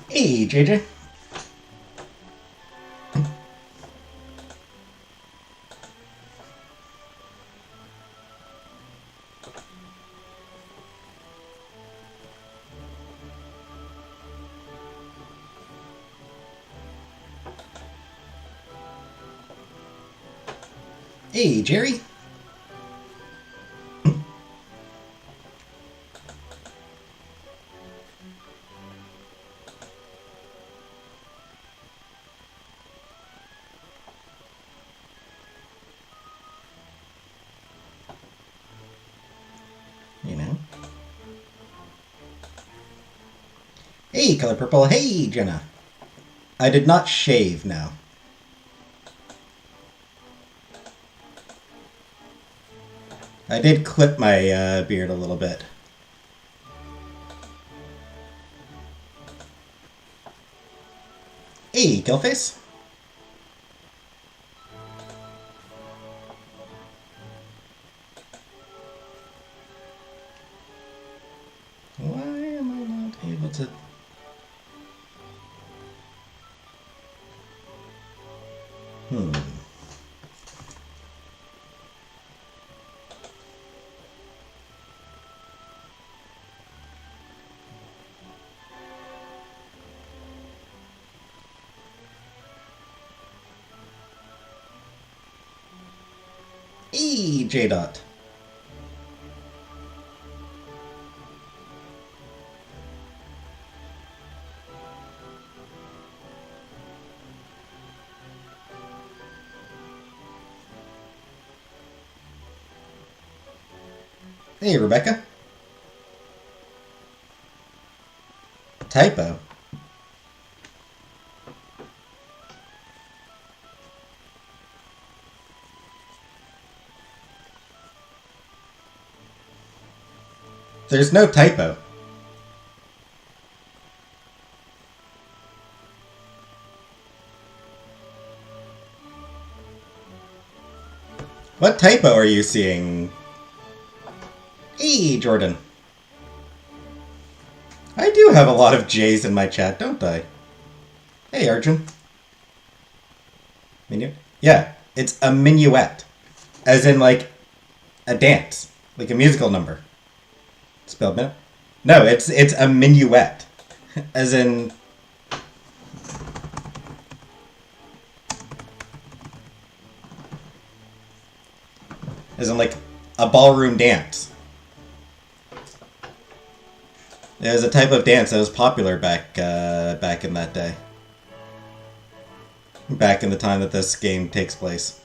Hey, JJ. Hey, Jerry. You know. Hey, Color Purple. Hey, Jenna. I did not shave now. I did clip my beard a little bit. Hey, Killface. Why am I not able to... Hmm. Hey, J-Dot. Hey, Rebecca. Typo. There's no typo. What typo are you seeing? Hey, Jordan. I do have a lot of J's in my chat, don't I? Hey, Arjun. Minuet? Yeah, it's a minuet. As in, like, a dance. Like a musical number. Spelled minuet? No, it's a minuet. As in... As in, like, a ballroom dance. It was a type of dance that was popular back in that day. Back in the time that this game takes place.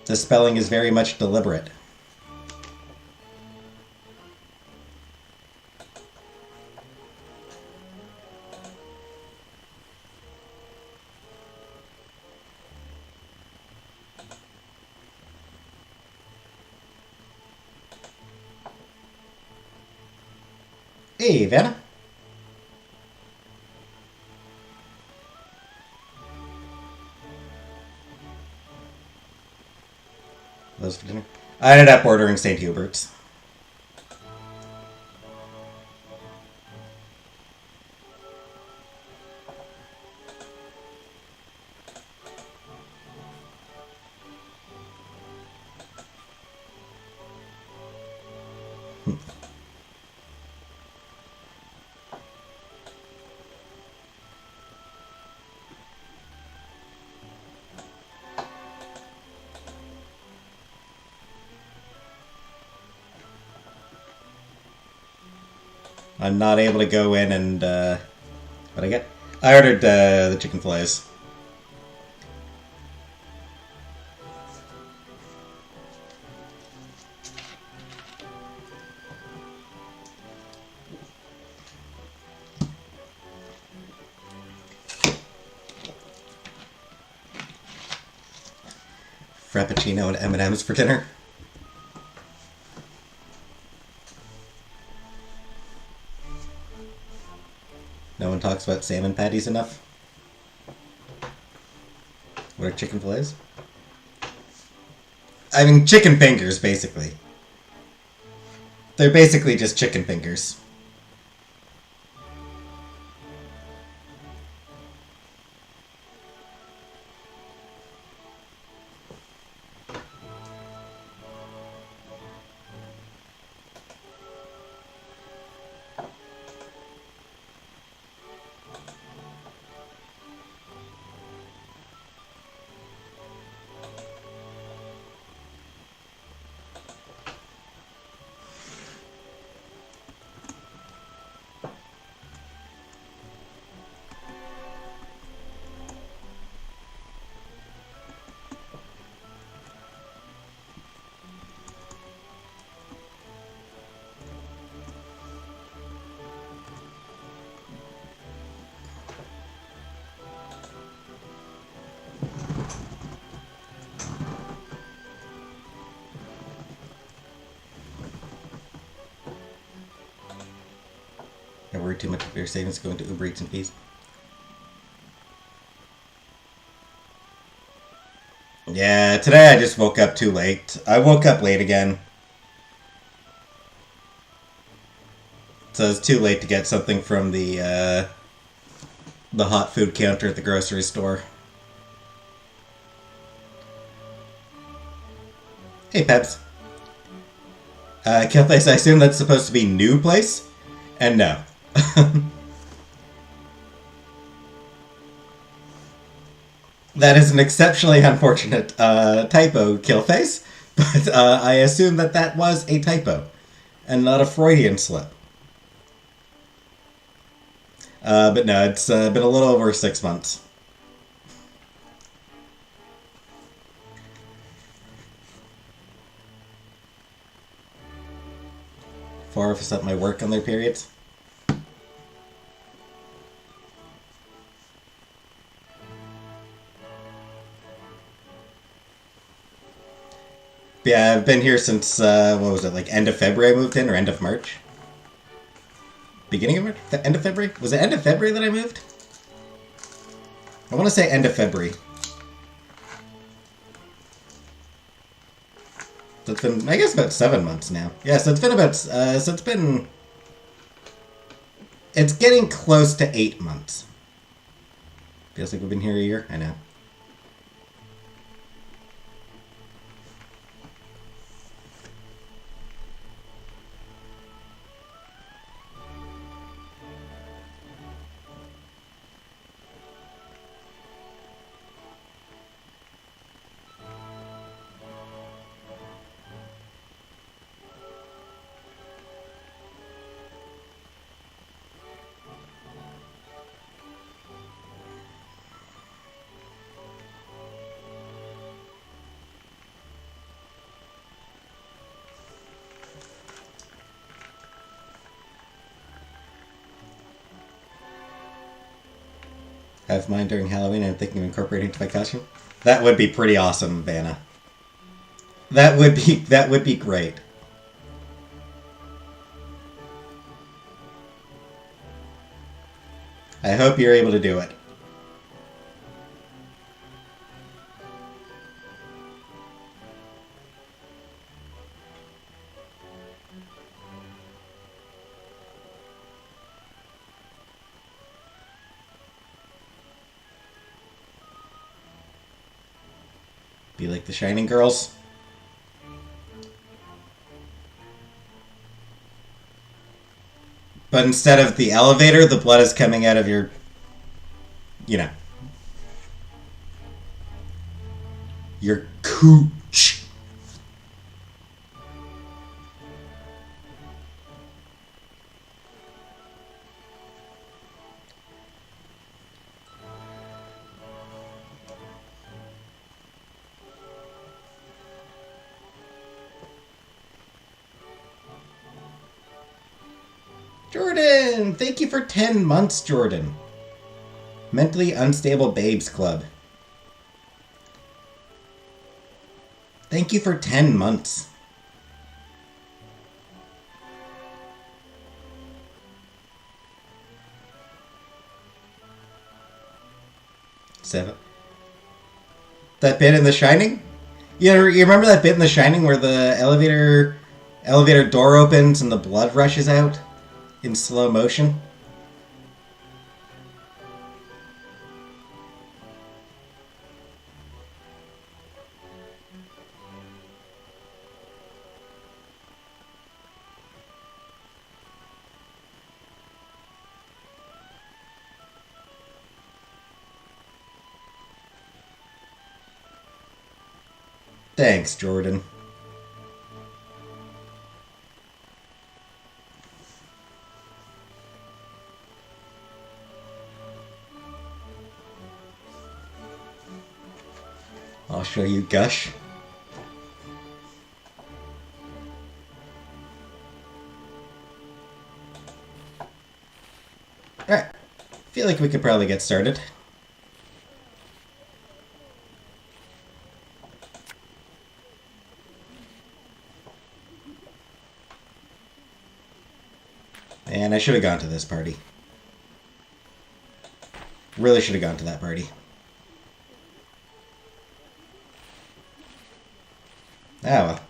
The spelling is very much deliberate. Hey, Vanna. Those for dinner? I ended up ordering St. Hubert's. I'm not able to go in and, what I get? I ordered, the chicken fillets. Frappuccino and M&M's for dinner. No one talks about salmon patties enough. What are chicken fillets? I mean, chicken fingers, basically. They're basically just chicken fingers. I worry too much of your savings going to Uber Eats and fees. Yeah, today I just woke up too late. I woke up late again. So it's too late to get something from the hot food counter at the grocery store. Hey, Peps. Killface, I assume that's supposed to be new place? And no. That is an exceptionally unfortunate typo, Killface, but I assume that that was a typo, and not a Freudian slip. But no, it's been a little over 6 months. Far if I set my work on their periods. Yeah, I've been here since, what was it, like end of February I moved in, or end of March? Beginning of March? The end of February? Was it end of February that I moved? I want to say end of February. So it's been, I guess, about 7 months now. Yeah, so it's been about, so it's been... It's getting close to 8 months. Feels like we've been here a year? I know. Have mine during Halloween. I'm thinking of incorporating it to my costume. That would be pretty awesome, Vanna. That would be great. I hope you're able to do it. Be like the Shining Girls. But instead of the elevator, the blood is coming out of your, you know, your cooch. Jordan! Thank you for 10 months, Jordan. Mentally Unstable Babes Club. Thank you for 10 months. Seven. That bit in The Shining? You remember that bit in The Shining where the elevator door opens and the blood rushes out in slow motion? Thanks, Jordan. I'll show you Gush. Alright. Feel like we could probably get started. And I should have gone to this party. Really should have gone to that party. Ah, well.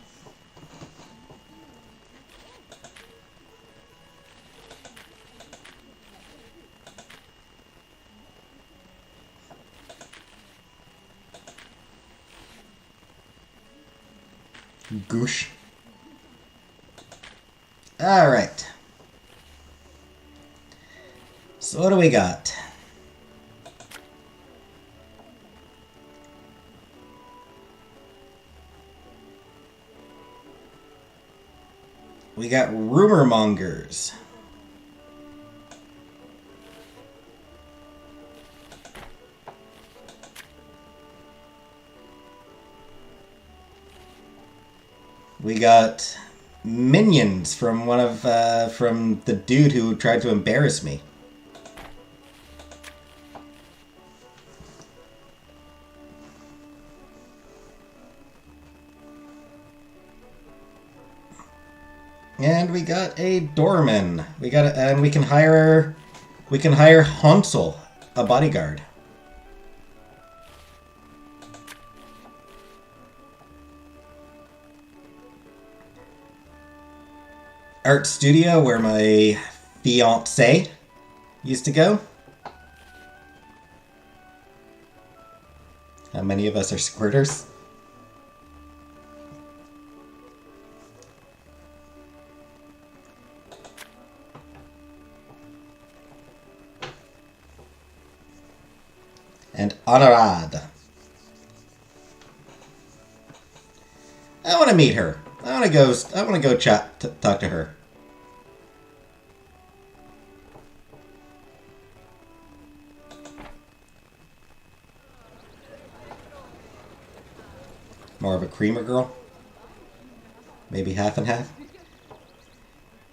Goosh. Alright. So what do we got? We got rumor mongers. We got minions from from the dude who tried to embarrass me. And we got a doorman. And we can hire Hansel, a bodyguard. Art studio where my fiancé used to go. How many of us are squirters? And Honorad. I want to meet her. I want to go talk to her. More of a creamer girl? Maybe half and half?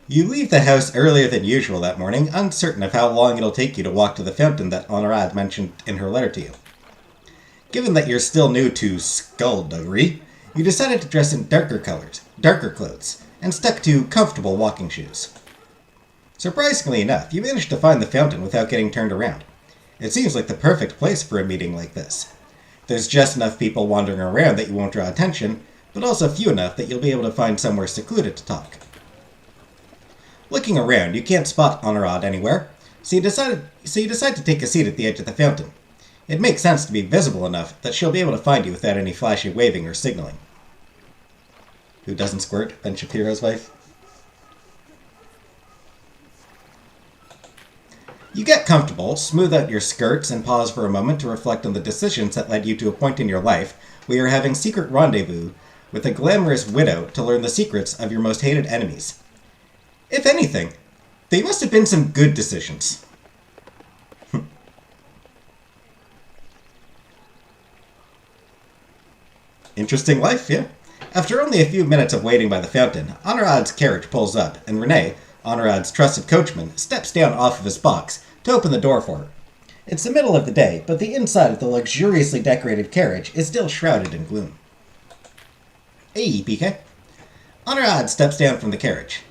You leave the house earlier than usual that morning, uncertain of how long it'll take you to walk to the fountain that Honorad mentioned in her letter to you. Given that you're still new to skullduggery, you decided to dress in darker clothes, and stuck to comfortable walking shoes. Surprisingly enough, you managed to find the fountain without getting turned around. It seems like the perfect place for a meeting like this. There's just enough people wandering around that you won't draw attention, but also few enough that you'll be able to find somewhere secluded to talk. Looking around, you can't spot Honorad anywhere, so you decide to take a seat at the edge of the fountain. It makes sense to be visible enough that she'll be able to find you without any flashy waving or signaling. Who doesn't squirt? Ben Shapiro's wife? You get comfortable, smooth out your skirts, and pause for a moment to reflect on the decisions that led you to a point in your life where you're having secret rendezvous with a glamorous widow to learn the secrets of your most hated enemies. If anything, they must have been some good decisions. Interesting life, yeah? After only a few minutes of waiting by the fountain, Honorad's carriage pulls up, and Renee, Honorad's trusted coachman, steps down off of his box to open the door for her. It's the middle of the day, but the inside of the luxuriously decorated carriage is still shrouded in gloom. Hey, PK. Honorad steps down from the carriage.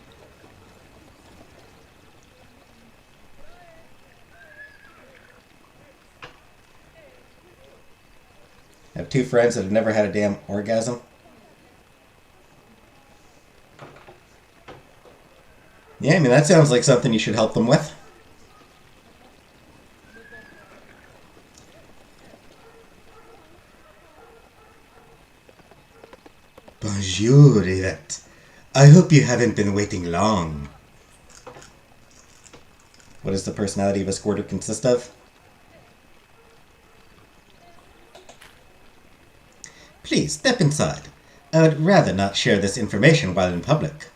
I have two friends that have never had a damn orgasm. Yeah, I mean, that sounds like something you should help them with. Bonjour, Yvette. I hope you haven't been waiting long. What does the personality of a squirter consist of? Please, step inside. I would rather not share this information while in public.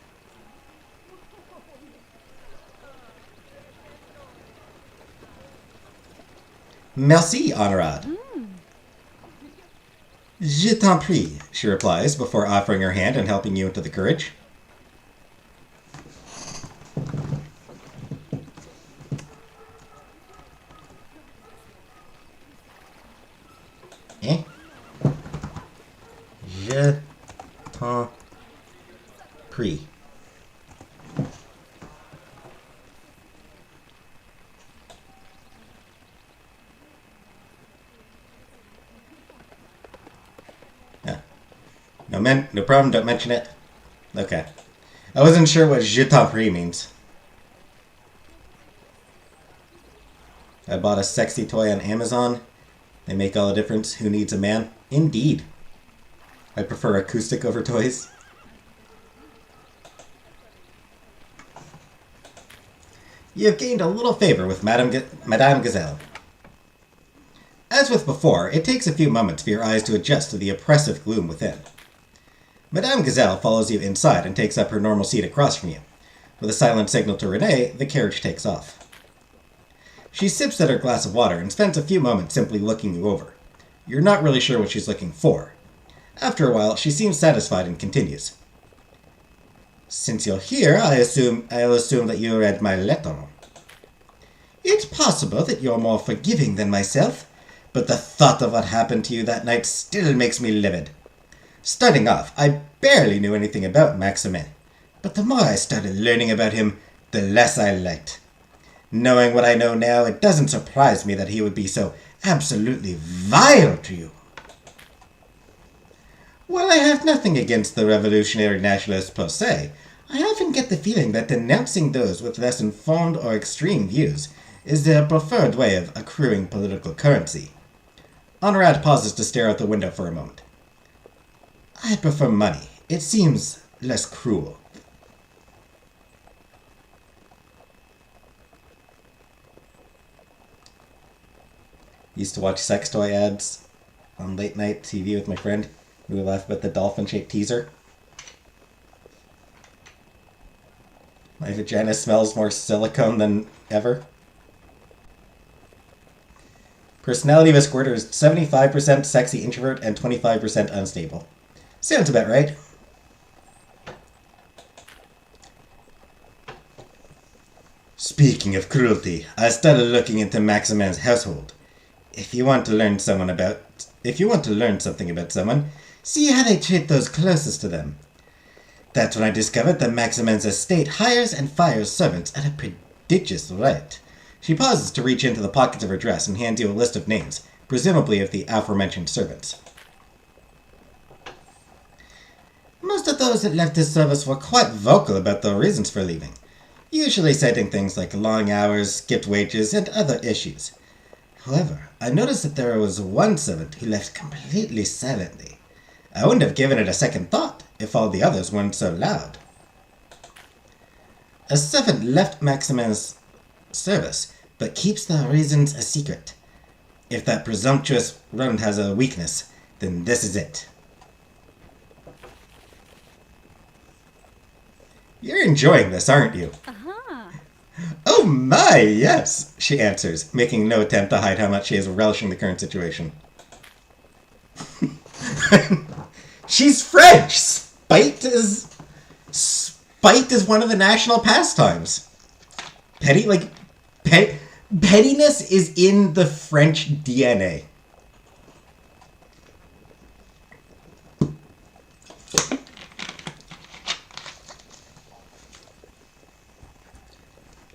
Merci, Honorade. Je t'en prie, she replies before offering her hand and helping you into the carriage. Eh? Je t'en prie. No problem, don't mention it. Okay. I wasn't sure what je t'en prie means. I bought a sexy toy on Amazon. They make all the difference. Who needs a man? Indeed. I prefer acoustic over toys. You have gained a little favor with Madame Gazelle. As with before, it takes a few moments for your eyes to adjust to the oppressive gloom within. Madame Gazelle follows you inside and takes up her normal seat across from you. With a silent signal to Renee, the carriage takes off. She sips at her glass of water and spends a few moments simply looking you over. You're not really sure what she's looking for. After a while, she seems satisfied and continues. Since you're here, I'll assume that you read my letter. It's possible that you're more forgiving than myself, but the thought of what happened to you that night still makes me livid. Starting off, I barely knew anything about Maximin, but the more I started learning about him, the less I liked. Knowing what I know now, it doesn't surprise me that he would be so absolutely vile to you. While I have nothing against the revolutionary nationalists per se, I often get the feeling that denouncing those with less informed or extreme views is their preferred way of accruing political currency. Honorad pauses to stare out the window for a moment. I prefer money. It seems less cruel. Used to watch sex toy ads on late night TV with my friend. We would laugh about the dolphin-shaped teaser. My vagina smells more silicone than ever. Personality of a squirter is 75% sexy introvert and 25% unstable. Sounds about right. Speaking of cruelty, I started looking into Maximin's household. If you want to learn something about someone, see how they treat those closest to them. That's when I discovered that Maximin's estate hires and fires servants at a prodigious rate. She pauses to reach into the pockets of her dress and hands you a list of names, presumably of the aforementioned servants. Most of those that left his service were quite vocal about their reasons for leaving, usually citing things like long hours, skipped wages, and other issues. However, I noticed that there was one servant who left completely silently. I wouldn't have given it a second thought if all the others weren't so loud. A servant left Maximin's service, but keeps the reasons a secret. If that presumptuous rodent has a weakness, then this is it. You're enjoying this, aren't you? Uh-huh. Oh my, yes, she answers, making no attempt to hide how much she is relishing the current situation. She's French! Spite is one of the national pastimes. Pettiness is in the French DNA.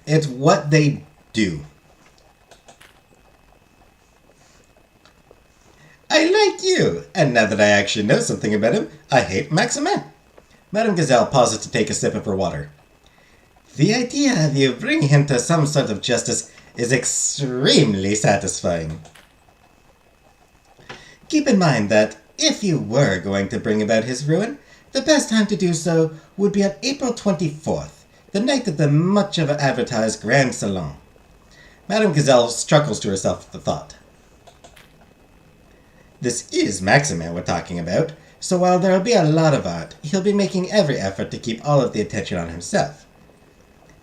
It's what they do. I I like you, and now that I actually know something about him, I hate Maximin. Madame Gazelle pauses to take a sip of her water. The idea of you bringing him to some sort of justice is extremely satisfying. Keep in mind that if you were going to bring about his ruin, the best time to do so would be on April 24th, the night of the much advertised Grand Salon. Madame Gazelle chuckles to herself at the thought. This is Maximin we're talking about, so while there'll be a lot of art, he'll be making every effort to keep all of the attention on himself.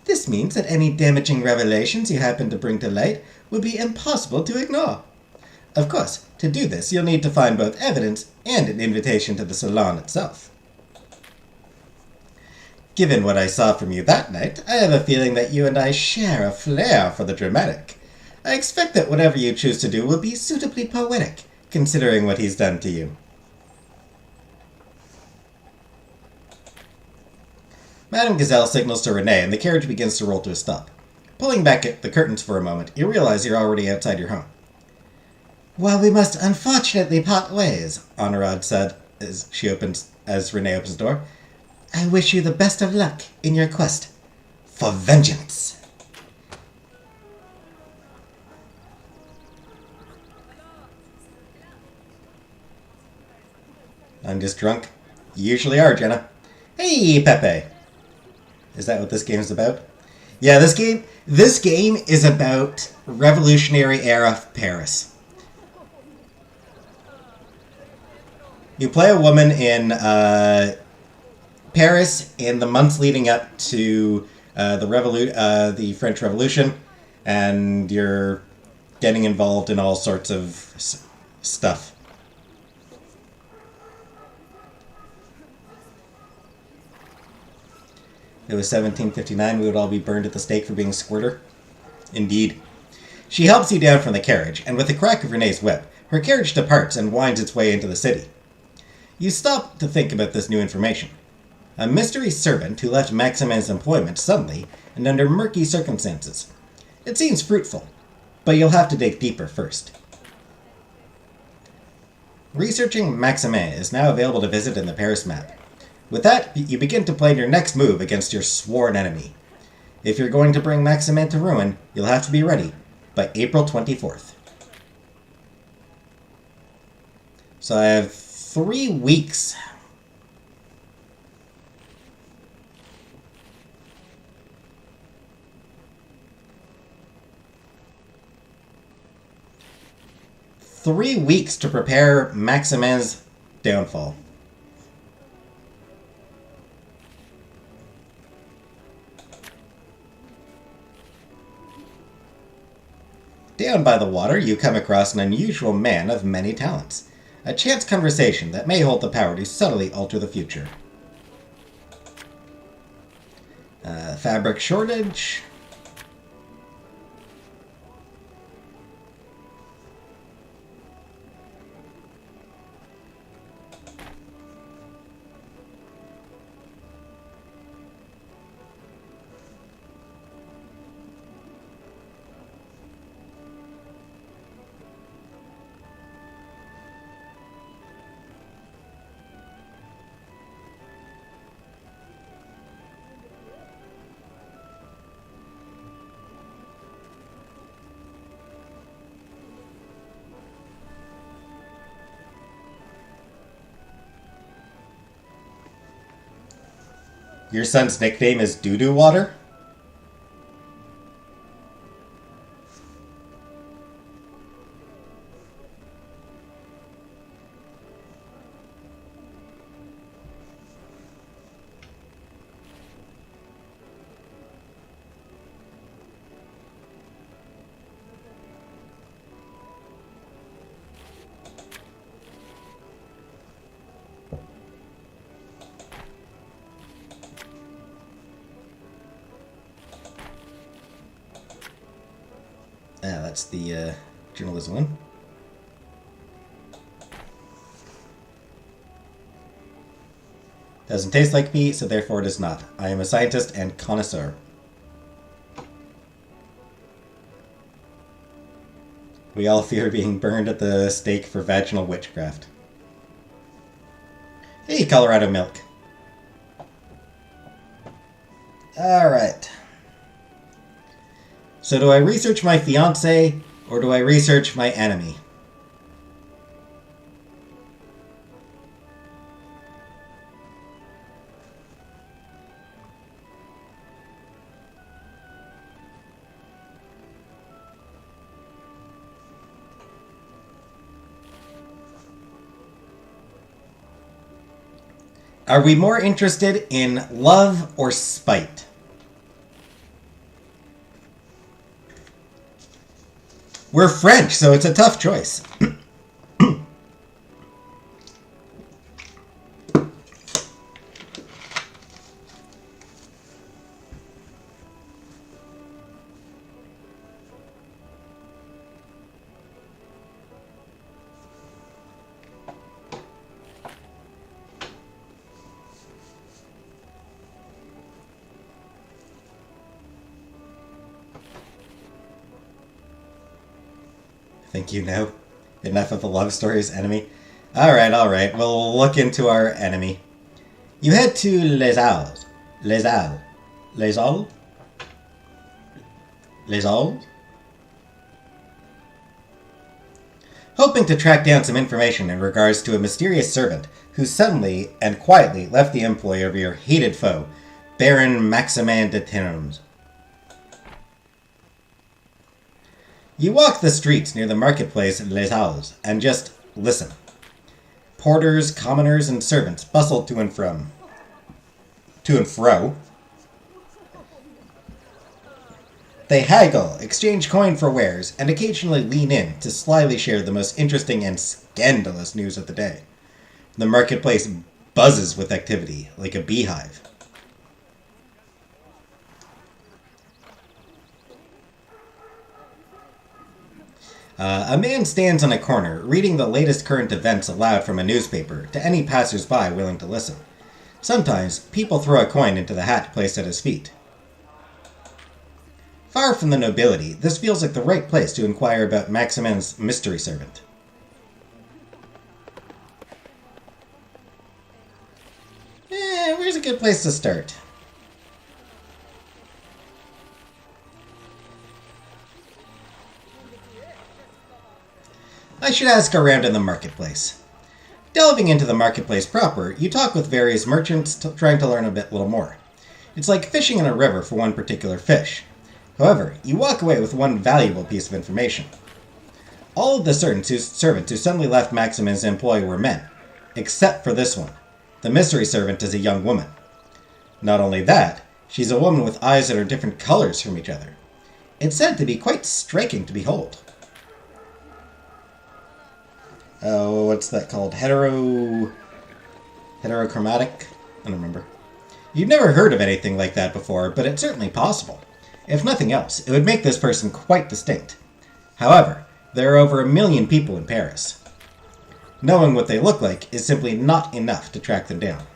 This means that any damaging revelations you happen to bring to light would be impossible to ignore. Of course, to do this, you'll need to find both evidence and an invitation to the salon itself. Given what I saw from you that night, I have a feeling that you and I share a flair for the dramatic. I expect that whatever you choose to do will be suitably poetic, considering what he's done to you. Madame Gazelle signals to Renee, and the carriage begins to roll to a stop. Pulling back at the curtains for a moment, you realize you're already outside your home. Well, we must unfortunately part ways, Honorade said as Renee opens the door. I wish you the best of luck in your quest for vengeance. I'm just drunk. You usually are, Jenna. Hey, Pepe. Is that what this game's about? Yeah, this game is about Revolutionary era Paris. You play a woman in Paris in the months leading up to the French Revolution, and you're getting involved in all sorts of stuff. It was 1759, we would all be burned at the stake for being a squirter. Indeed. She helps you down from the carriage, and with the crack of Renee's whip, her carriage departs and winds its way into the city. You stop to think about this new information. A mystery servant who left Maximin's employment suddenly and under murky circumstances. It seems fruitful, but you'll have to dig deeper first. Researching Maximin is now available to visit in the Paris map. With that, you begin to plan your next move against your sworn enemy. If you're going to bring Maximin to ruin, you'll have to be ready by April 24th. So I have 3 weeks. Three weeks to prepare Maximin's downfall. Down by the water, you come across an unusual man of many talents. A chance conversation that may hold the power to subtly alter the future. Fabric shortage. Your son's nickname is Doo-Doo Water? That's the journalism one. Doesn't taste like me, so therefore it is not. I am a scientist and connoisseur. We all fear being burned at the stake for vaginal witchcraft. Hey, Colorado Milk. Alright. So do I research my fiancé, or do I research my enemy? Are we more interested in love or spite? We're French, so it's a tough choice. Think you know? Enough of the love story's enemy? Alright. We'll look into our enemy. You head to Les Halles. Les Halles? Hoping to track down some information in regards to a mysterious servant who suddenly and quietly left the employ of your hated foe, Baron Maximin de Termes. You walk the streets near the marketplace in Les Halles and just listen. Porters, commoners, and servants bustle to and fro. They haggle, exchange coin for wares, and occasionally lean in to slyly share the most interesting and scandalous news of the day. The marketplace buzzes with activity, like a beehive. A man stands on a corner, reading the latest current events aloud from a newspaper to any passers-by willing to listen. Sometimes, people throw a coin into the hat placed at his feet. Far from the nobility, this feels like the right place to inquire about Maximin's mystery servant. Where's a good place to start? I should ask around in the marketplace. Delving into the marketplace proper, you talk with various merchants trying to learn a little more. It's like fishing in a river for one particular fish. However, you walk away with one valuable piece of information. All of the servants who suddenly left Maximin's employ were men, except for this one. The mystery servant is a young woman. Not only that, she's a woman with eyes that are different colors from each other. It's said to be quite striking to behold. What's that called? Heterochromatic? I don't remember. You've never heard of anything like that before, but it's certainly possible. If nothing else, it would make this person quite distinct. However, there are over 1 million people in Paris. Knowing what they look like is simply not enough to track them down.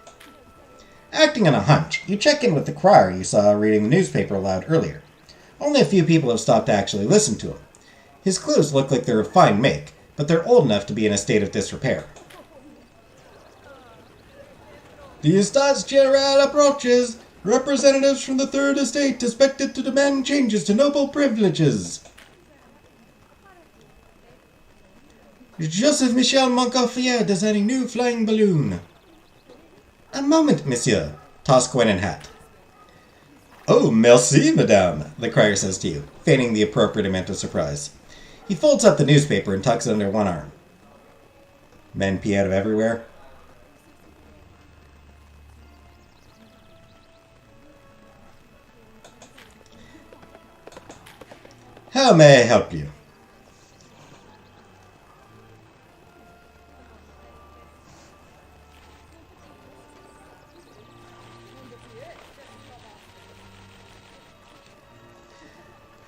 Acting on a hunch, you check in with the crier you saw reading the newspaper aloud earlier. Only a few people have stopped to actually listen to him. His clothes look like they're of fine make, but they're old enough to be in a state of disrepair. The Estates General approaches. Representatives from the Third Estate expected to demand changes to noble privileges. Joseph Michel Montgolfier designing new flying balloon. A moment, monsieur. Toss coin and hat. Oh, merci, madame, the crier says to you, feigning the appropriate amount of surprise. He folds up the newspaper and tucks it under one arm. Men pee out of everywhere. How may I help you?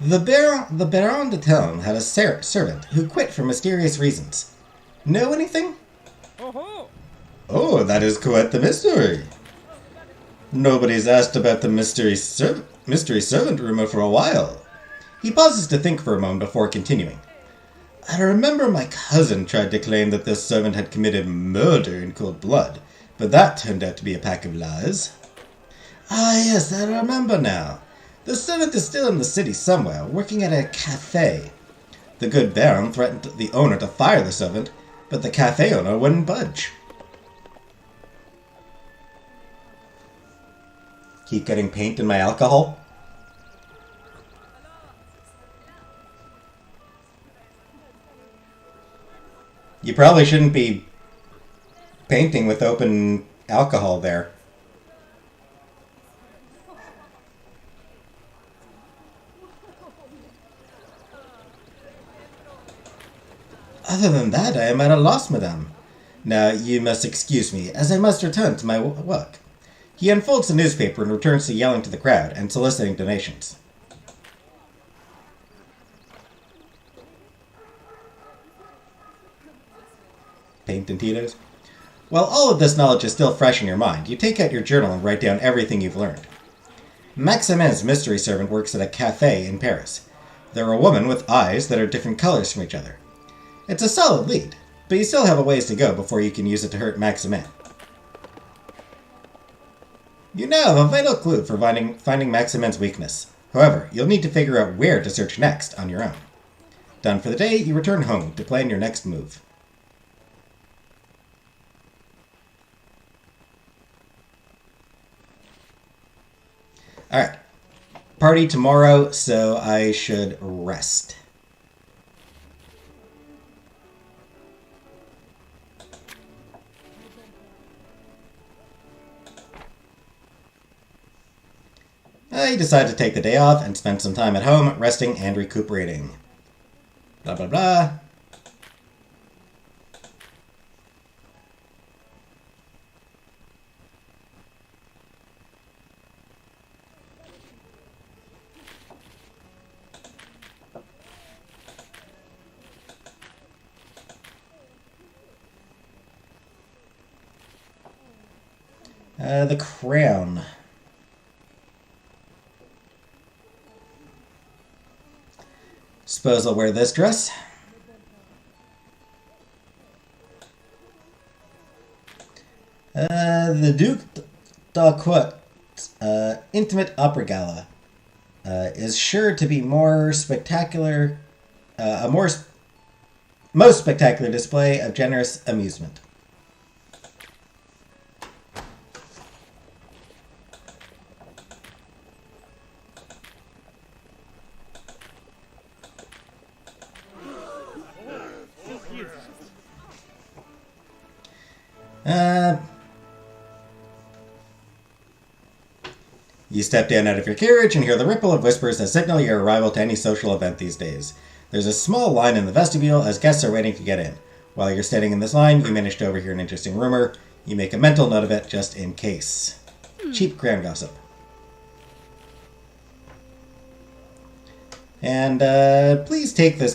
The Baron de Telm had a servant who quit for mysterious reasons. Know anything? Oh, that is quite the mystery. Nobody's asked about the mystery servant rumor for a while. He pauses to think for a moment before continuing. I remember my cousin tried to claim that this servant had committed murder in cold blood, but that turned out to be a pack of lies. Ah, yes, I remember now. The servant is still in the city somewhere, working at a cafe. The good Baron threatened the owner to fire the servant, but the cafe owner wouldn't budge. Keep getting paint in my alcohol? You probably shouldn't be painting with open alcohol there. Other than that, I am at a loss, madame. Now, you must excuse me, as I must return to my work. He unfolds the newspaper and returns to yelling to the crowd and soliciting donations. Paint and Tito's? While all of this knowledge is still fresh in your mind, you take out your journal and write down everything you've learned. Maximin's mystery servant works at a cafe in Paris. They're a woman with eyes that are different colors from each other. It's a solid lead, but you still have a ways to go before you can use it to hurt Maximin. You now have a vital clue for finding Maximin's weakness. However, you'll need to figure out where to search next on your own. Done for the day, you return home to plan your next move. Alright. Party tomorrow, so I should rest. I decide to take the day off and spend some time at home, resting and recuperating. Blah, blah, blah. The crown. Suppose I'll wear this dress. The Duc d'Arquet's intimate opera gala is sure to be more spectacular, most spectacular display of generous amusement. You step down out of your carriage and hear the ripple of whispers that signal your arrival to any social event these days. There's a small line in the vestibule as guests are waiting to get in. While you're standing in this line, you manage to overhear an interesting rumor. You make a mental note of it just in case. Cheap crown gossip. And please take this